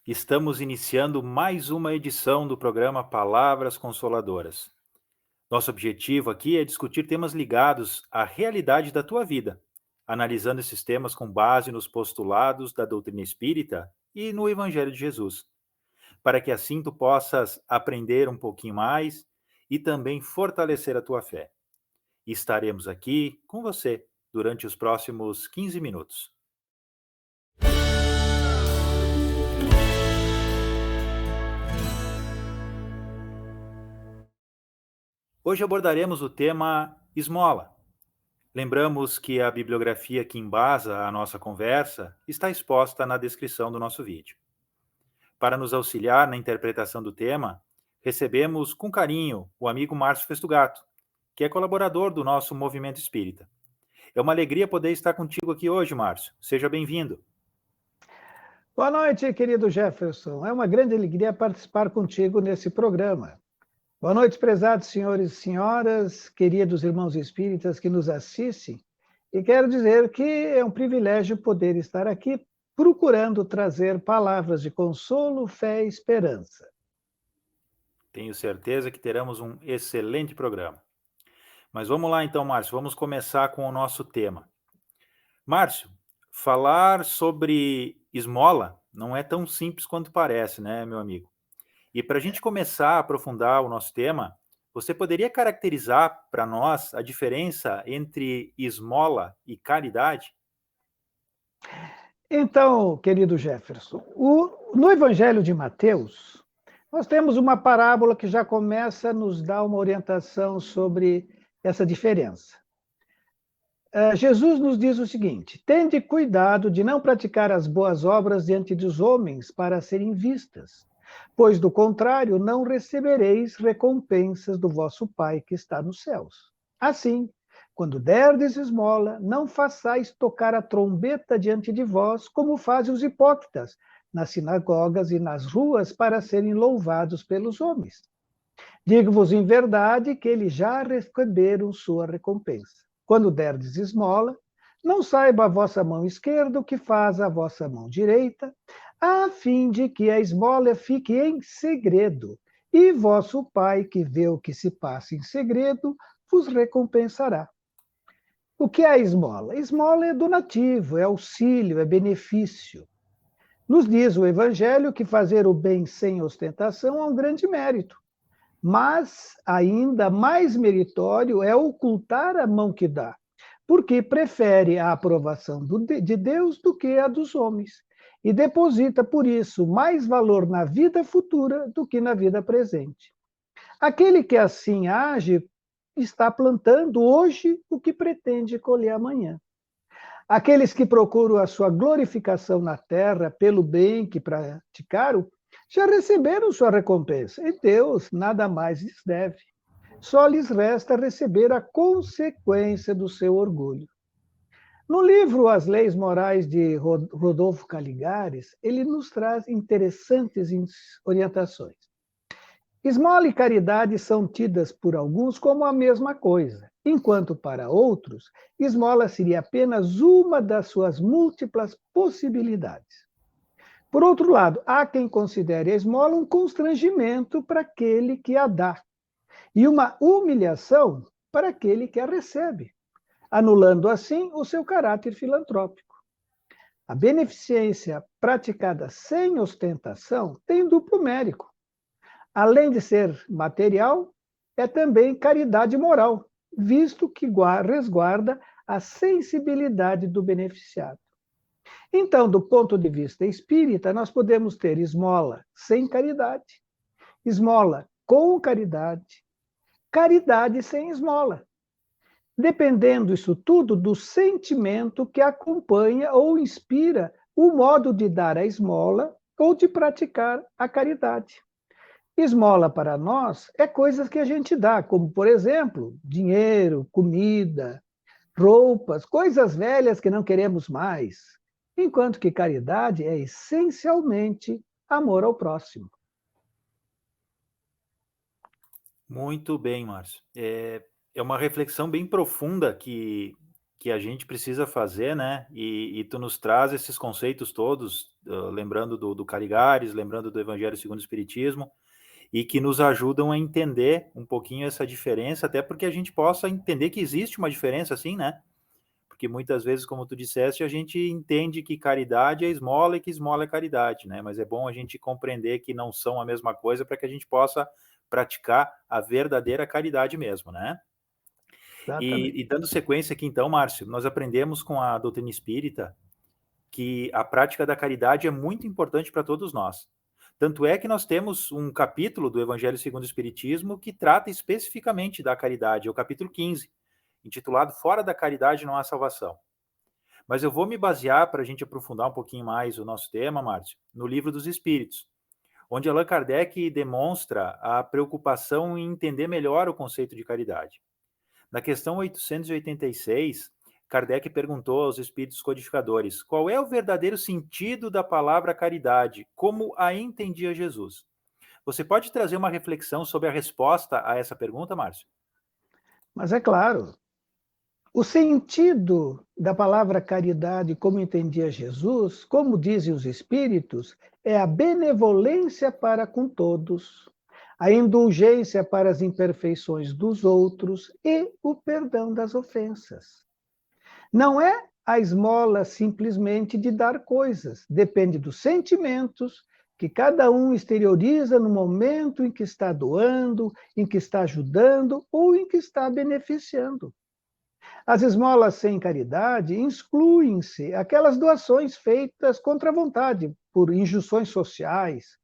Estamos iniciando mais uma edição do programa Palavras Consoladoras. Nosso objetivo aqui é discutir temas ligados à realidade da tua vida, analisando esses temas com base nos postulados da doutrina espírita e no Evangelho de Jesus, para que assim tu possas aprender um pouquinho mais e também fortalecer a tua fé. Estaremos aqui com você durante os próximos 15 minutos. Hoje abordaremos o tema esmola. Lembramos que a bibliografia que embasa a nossa conversa está exposta na descrição do nosso vídeo. Para nos auxiliar na interpretação do tema, recebemos com carinho o amigo Márcio Festugato, que é colaborador do nosso movimento espírita. É uma alegria poder estar contigo aqui hoje, Márcio. Seja bem-vindo. Boa noite, querido Jefferson. É uma grande alegria participar contigo nesse programa. Boa noite, prezados senhores e senhoras, queridos irmãos espíritas que nos assistem. E quero dizer que é um privilégio poder estar aqui procurando trazer palavras de consolo, fé e esperança. Tenho certeza que teremos um excelente programa. Mas vamos lá então, Márcio, vamos começar com o nosso tema. Márcio, falar sobre esmola não é tão simples quanto parece, né, meu amigo? E para a gente começar a aprofundar o nosso tema, você poderia caracterizar para nós a diferença entre esmola e caridade? Então, querido Jefferson, no Evangelho de Mateus, nós temos uma parábola que já começa a nos dar uma orientação sobre essa diferença. Jesus nos diz o seguinte: tende cuidado de não praticar as boas obras diante dos homens para serem vistas, pois do contrário não recebereis recompensas do vosso Pai que está nos céus. Assim, quando derdes esmola, não façais tocar a trombeta diante de vós, como fazem os hipócritas nas sinagogas e nas ruas para serem louvados pelos homens. Digo-vos em verdade que eles já receberam sua recompensa. Quando derdes esmola, não saiba a vossa mão esquerda o que faz a vossa mão direita, a fim de que a esmola fique em segredo, e vosso Pai, que vê o que se passa em segredo, vos recompensará. O que é a esmola? Esmola é donativo, é auxílio, é benefício. Nos diz o Evangelho que fazer o bem sem ostentação é um grande mérito. Mas ainda mais meritório é ocultar a mão que dá, porque prefere a aprovação de Deus do que a dos homens, e deposita, por isso, mais valor na vida futura do que na vida presente. Aquele que assim age está plantando hoje o que pretende colher amanhã. Aqueles que procuram a sua glorificação na terra pelo bem que praticaram já receberam sua recompensa, e Deus nada mais lhes deve. Só lhes resta receber a consequência do seu orgulho. No livro As Leis Morais de Rodolfo Caligares, ele nos traz interessantes orientações. Esmola e caridade são tidas por alguns como a mesma coisa, enquanto para outros, esmola seria apenas uma das suas múltiplas possibilidades. Por outro lado, há quem considere a esmola um constrangimento para aquele que a dá e uma humilhação para aquele que a recebe, anulando assim o seu caráter filantrópico. A beneficência praticada sem ostentação tem duplo mérito. Além de ser material, é também caridade moral, visto que resguarda a sensibilidade do beneficiado. Então, do ponto de vista espírita, nós podemos ter esmola sem caridade, esmola com caridade, caridade sem esmola, dependendo isso tudo do sentimento que acompanha ou inspira o modo de dar a esmola ou de praticar a caridade. Esmola para nós é coisas que a gente dá, como, por exemplo, dinheiro, comida, roupas, coisas velhas que não queremos mais. Enquanto que caridade é essencialmente amor ao próximo. Muito bem, Márcio. É uma reflexão bem profunda que que a gente precisa fazer, né? E tu nos traz esses conceitos todos, lembrando do Caligares, lembrando do Evangelho segundo o Espiritismo, e que nos ajudam a entender um pouquinho essa diferença, até porque a gente possa entender que existe uma diferença, assim, né? Porque muitas vezes, como tu disseste, a gente entende que caridade é esmola e que esmola é caridade, né? Mas é bom a gente compreender que não são a mesma coisa para que a gente possa praticar a verdadeira caridade mesmo, né? E Exatamente. dando sequência aqui, então, Márcio, nós aprendemos com a doutrina espírita que a prática da caridade é muito importante para todos nós. Tanto é que nós temos um capítulo do Evangelho segundo o Espiritismo que trata especificamente da caridade, é o capítulo 15, intitulado Fora da Caridade não há salvação. Mas eu vou me basear, para a gente aprofundar um pouquinho mais o nosso tema, Márcio, no Livro dos Espíritos, onde Allan Kardec demonstra a preocupação em entender melhor o conceito de caridade. Na questão 886, Kardec perguntou aos espíritos codificadores qual é o verdadeiro sentido da palavra caridade, como a entendia Jesus. Você pode trazer uma reflexão sobre a resposta a essa pergunta, Márcio? Mas é claro, o sentido da palavra caridade, como entendia Jesus, como dizem os espíritos, é a benevolência para com todos, a indulgência para as imperfeições dos outros e o perdão das ofensas. Não é a esmola simplesmente de dar coisas, depende dos sentimentos que cada um exterioriza no momento em que está doando, em que está ajudando ou em que está beneficiando. As esmolas sem caridade excluem-se aquelas doações feitas contra a vontade, por injunções sociais,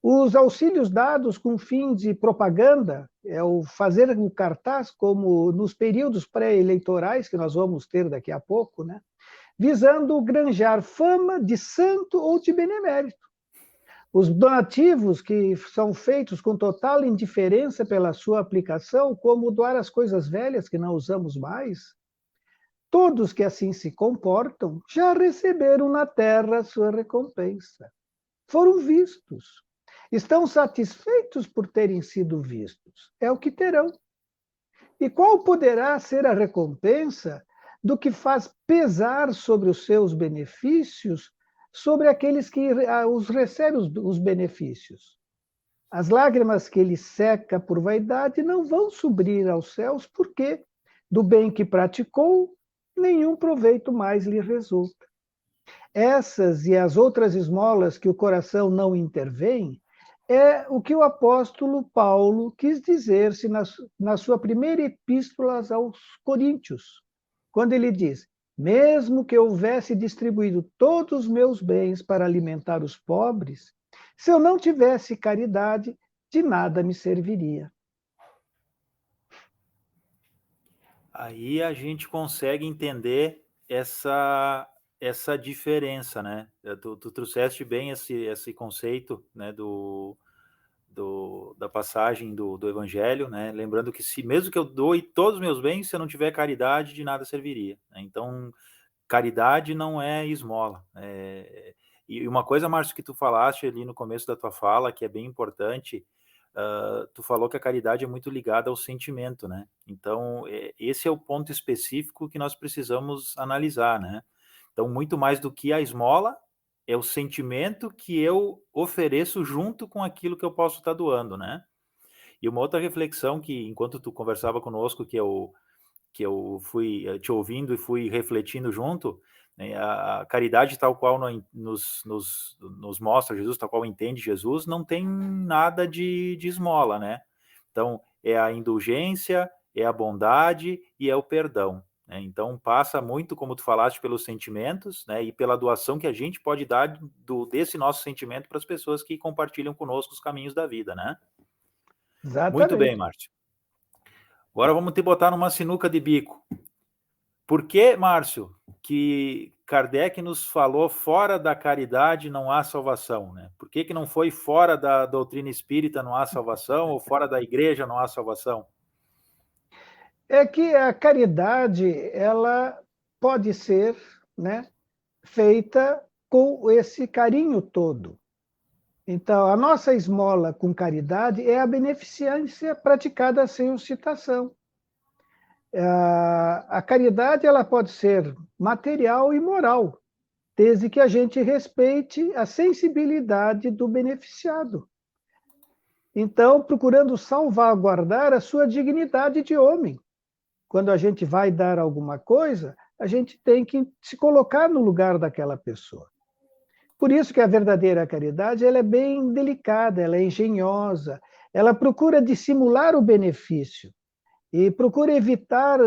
os auxílios dados com fim de propaganda, é o fazer o cartaz, como nos períodos pré-eleitorais, que nós vamos ter daqui a pouco, né? Visando granjar fama de santo ou de benemérito. Os donativos que são feitos com total indiferença pela sua aplicação, como doar as coisas velhas que não usamos mais, todos que assim se comportam já receberam na terra sua recompensa. Foram vistos. Estão satisfeitos por terem sido vistos. É o que terão. E qual poderá ser a recompensa do que faz pesar sobre os seus benefícios, sobre aqueles que os recebem os benefícios? As lágrimas que ele seca por vaidade não vão subir aos céus, porque do bem que praticou, nenhum proveito mais lhe resulta. Essas e as outras esmolas que o coração não intervém, é o que o apóstolo Paulo quis dizer-se na sua primeira epístola aos Coríntios, quando ele diz: mesmo que eu houvesse distribuído todos os meus bens para alimentar os pobres, se eu não tivesse caridade, de nada me serviria. Aí a gente consegue entender essa diferença, né? Tu trouxeste bem esse conceito, né, da passagem do Evangelho, né? Lembrando que se mesmo que eu doe todos os meus bens, se eu não tiver caridade, de nada serviria, né? Então, caridade não é esmola. E uma coisa, Márcio, que tu falaste ali no começo da tua fala, que é bem importante, tu falou que a caridade é muito ligada ao sentimento, né? Então, esse é o ponto específico que nós precisamos analisar, né? Então, muito mais do que a esmola, é o sentimento que eu ofereço junto com aquilo que eu posso estar doando, né? E uma outra reflexão que, enquanto tu conversava conosco, que eu fui te ouvindo e fui refletindo junto, né, a caridade tal qual nos mostra Jesus, tal qual entende Jesus, não tem nada de esmola, né? Então, é a indulgência, é a bondade e é o perdão. Né? Então, passa muito, como tu falaste, pelos sentimentos, né, e pela doação que a gente pode dar desse nosso sentimento para as pessoas que compartilham conosco os caminhos da vida, né? Muito bem, Exatamente. Márcio. Agora vamos te botar numa sinuca de bico. Por que, Márcio, que Kardec nos falou fora da caridade não há salvação, né? Por que não foi fora da doutrina espírita não há salvação ou fora da igreja não há salvação? É que a caridade, ela pode ser, né, feita com esse carinho todo. Então, a nossa esmola com caridade é a beneficência praticada sem ostentação. A caridade ela pode ser material e moral, desde que a gente respeite a sensibilidade do beneficiado. Então, procurando salvaguardar a sua dignidade de homem. Quando a gente vai dar alguma coisa, a gente tem que se colocar no lugar daquela pessoa. Por isso que a verdadeira caridade ela é bem delicada, ela é engenhosa, ela procura dissimular o benefício e procura evitar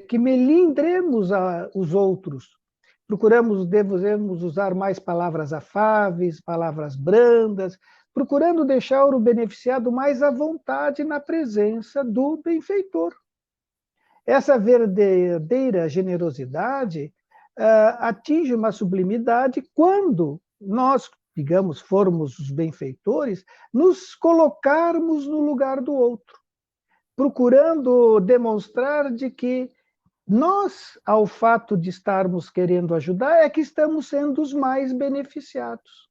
que melindremos os outros. Devemos usar mais palavras afáveis, palavras brandas, procurando deixar o beneficiado mais à vontade na presença do benfeitor. Essa verdadeira generosidade atinge uma sublimidade quando nós, digamos, formos os benfeitores, nos colocarmos no lugar do outro, procurando demonstrar de que nós, ao fato de estarmos querendo ajudar, é que estamos sendo os mais beneficiados.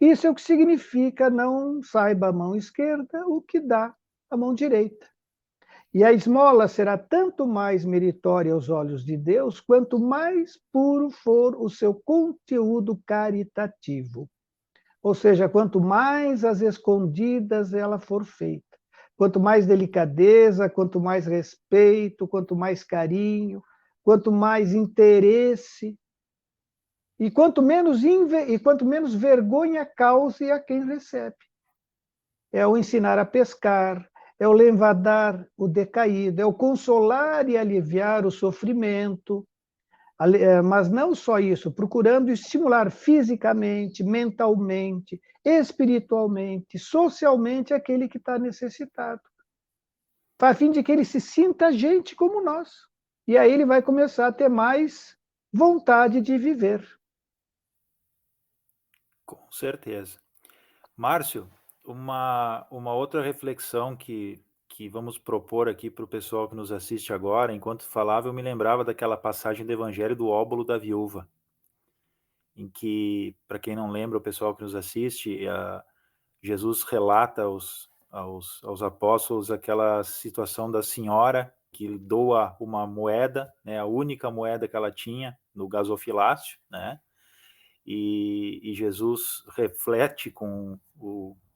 Isso é o que significa não saiba a mão esquerda o que dá a mão direita. E a esmola será tanto mais meritória aos olhos de Deus, quanto mais puro for o seu conteúdo caritativo. Ou seja, quanto mais às escondidas ela for feita. Quanto mais delicadeza, quanto mais respeito, quanto mais carinho, quanto mais interesse, e quanto menos vergonha cause a quem recebe. É o ensinar a pescar, é o levadar o decaído, é o consolar e aliviar o sofrimento, mas não só isso, procurando estimular fisicamente, mentalmente, espiritualmente, socialmente aquele que está necessitado, a fim de que ele se sinta gente como nós. E aí ele vai começar a ter mais vontade de viver. Com certeza. Márcio, uma outra reflexão que vamos propor aqui para o pessoal que nos assiste agora, enquanto falava, eu me lembrava daquela passagem do Evangelho do óbolo da viúva, em que, para quem não lembra, o pessoal que nos assiste, Jesus relata aos apóstolos aquela situação da senhora que doa uma moeda, né, a única moeda que ela tinha no gasofilácio, né? E Jesus reflete com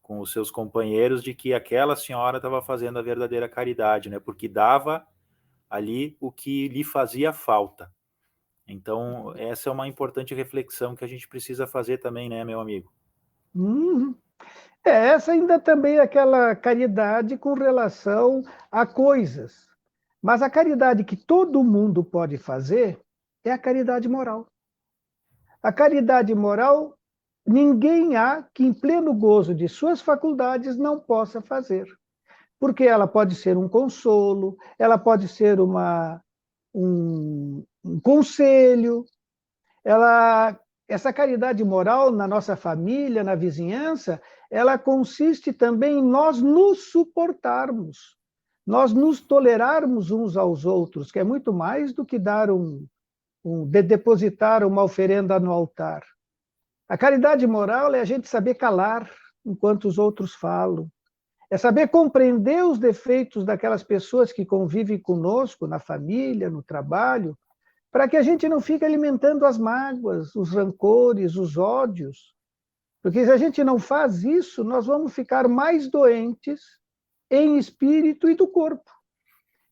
os seus companheiros de que aquela senhora estava fazendo a verdadeira caridade, né? Porque dava ali o que lhe fazia falta. Então, essa é uma importante reflexão que a gente precisa fazer também, né, meu amigo? Uhum. Essa ainda também é aquela caridade com relação a coisas. Mas a caridade que todo mundo pode fazer é a caridade moral. A caridade moral, ninguém há que, em pleno gozo de suas faculdades, não possa fazer. Porque ela pode ser um consolo, ela pode ser um conselho, essa caridade moral na nossa família, na vizinhança, ela consiste também em nós nos suportarmos, nós nos tolerarmos uns aos outros, que é muito mais do que dar depositar uma oferenda no altar. A caridade moral é a gente saber calar enquanto os outros falam, é saber compreender os defeitos daquelas pessoas que convivem conosco na família, no trabalho, para que a gente não fique alimentando as mágoas, os rancores, os ódios. Porque se a gente não faz isso, nós vamos ficar mais doentes em espírito e do corpo.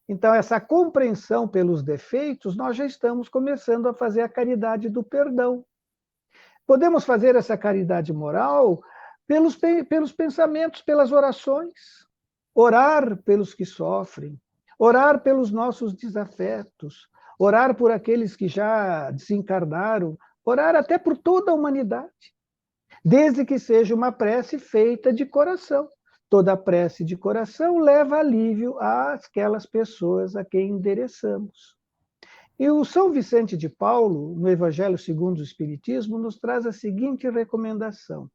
Então, essa compreensão pelos defeitos, nós já estamos começando a fazer a caridade do perdão. Podemos fazer essa caridade moral pelos pensamentos, pelas orações. Orar pelos que sofrem, orar pelos nossos desafetos, orar por aqueles que já desencarnaram, orar até por toda a humanidade, desde que seja uma prece feita de coração. Toda prece de coração leva alívio àquelas pessoas a quem endereçamos. E o São Vicente de Paulo, no Evangelho segundo o Espiritismo, nos traz a seguinte recomendação: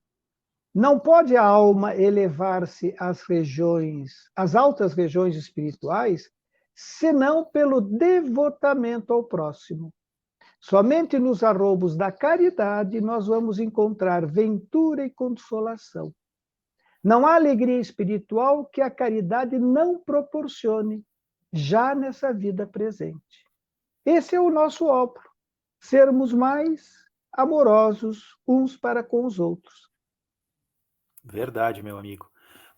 não pode a alma elevar-se às altas regiões espirituais, senão pelo devotamento ao próximo. Somente nos arroubos da caridade nós vamos encontrar ventura e consolação. Não há alegria espiritual que a caridade não proporcione. já nessa vida presente. Esse é o nosso alvo, sermos mais amorosos uns para com os outros. Verdade, meu amigo.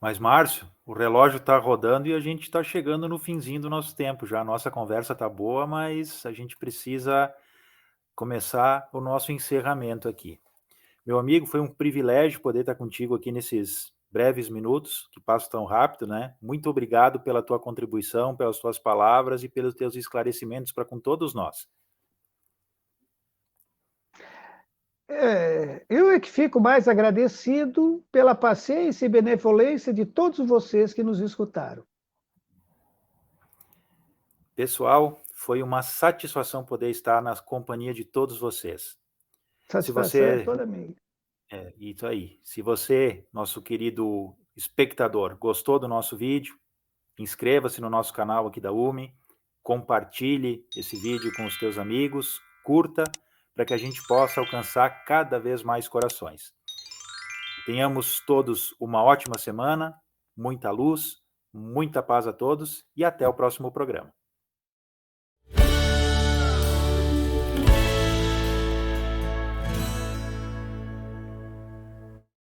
Mas, Márcio, o relógio está rodando e a gente está chegando no finzinho do nosso tempo já. A nossa conversa está boa, mas a gente precisa começar o nosso encerramento aqui. Meu amigo, foi um privilégio poder estar contigo aqui nesses breves minutos, que passam tão rápido, né? Muito obrigado pela tua contribuição, pelas tuas palavras e pelos teus esclarecimentos para com todos nós. Eu é que fico mais agradecido pela paciência e benevolência de todos vocês que nos escutaram. Pessoal, foi uma satisfação poder estar na companhia de todos vocês. Se Satisfação é você toda minha. Isso aí. Se você, nosso querido espectador, gostou do nosso vídeo, inscreva-se no nosso canal aqui da UME, compartilhe esse vídeo com os teus amigos, curta, para que a gente possa alcançar cada vez mais corações. Tenhamos todos uma ótima semana, muita luz, muita paz a todos e até o próximo programa.